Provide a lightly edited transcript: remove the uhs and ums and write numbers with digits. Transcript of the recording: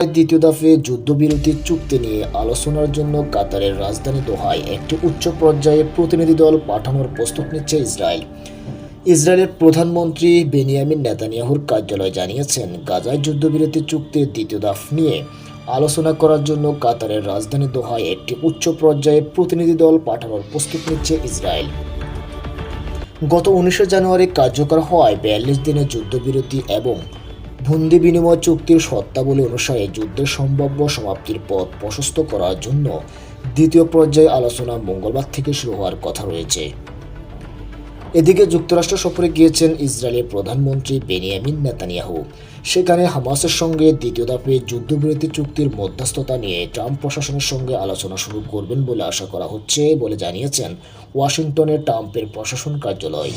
দ্বিতীয় দফে যুদ্ধবিরতি চুক্তি নিয়ে আলোচনার জন্য কাতারের রাজধানী দোহায় একটি উচ্চ পর্যায়ে প্রতিনিধি দল পাঠানোর প্রস্তুত নিচ্ছে ইসরায়েল। ইসরায়েলের প্রধানমন্ত্রী বেনিয়ামিন নেতানিয়াহুর কার্যালয় জানিয়েছেন, গাজায় যুদ্ধবিরতি চুক্তির দ্বিতীয় দফা নিয়ে আলোচনা করার জন্য কাতারের রাজধানী দোহায় একটি উচ্চ পর্যায়ে প্রতিনিধি দল পাঠানোর প্রস্তুত নিচ্ছে ইসরায়েল। গত 19 জানুয়ারি কার্যকর হওয়ায় 42 দিনের যুদ্ধবিরতি এবং বন্দি বিনিময় চুক্তির শর্তাবলী অনুসারে যুদ্ধের সম্ভাব্য সমাপ্তির পথ প্রশস্ত করার জন্য দ্বিতীয় পর্যায়ে আলোচনা মঙ্গলবার থেকে শুরু হওয়ার কথা রয়েছে। এদিকে যুক্তরাষ্ট্র সফরে গিয়েছেন ইসরায়েলের প্রধানমন্ত্রী বেনিয়ামিন নেতানিয়াহু। সেখানে হামাসের সঙ্গে দ্বিতীয় ধাপে যুদ্ধবিরতি চুক্তির মধ্যস্থতা নিয়ে ট্রাম্প প্রশাসনের সঙ্গে আলোচনা শুরু করবেন বলে আশা করা হচ্ছে বলে জানিয়েছেন ওয়াশিংটনের ট্রাম্পের প্রশাসন কার্যালয়।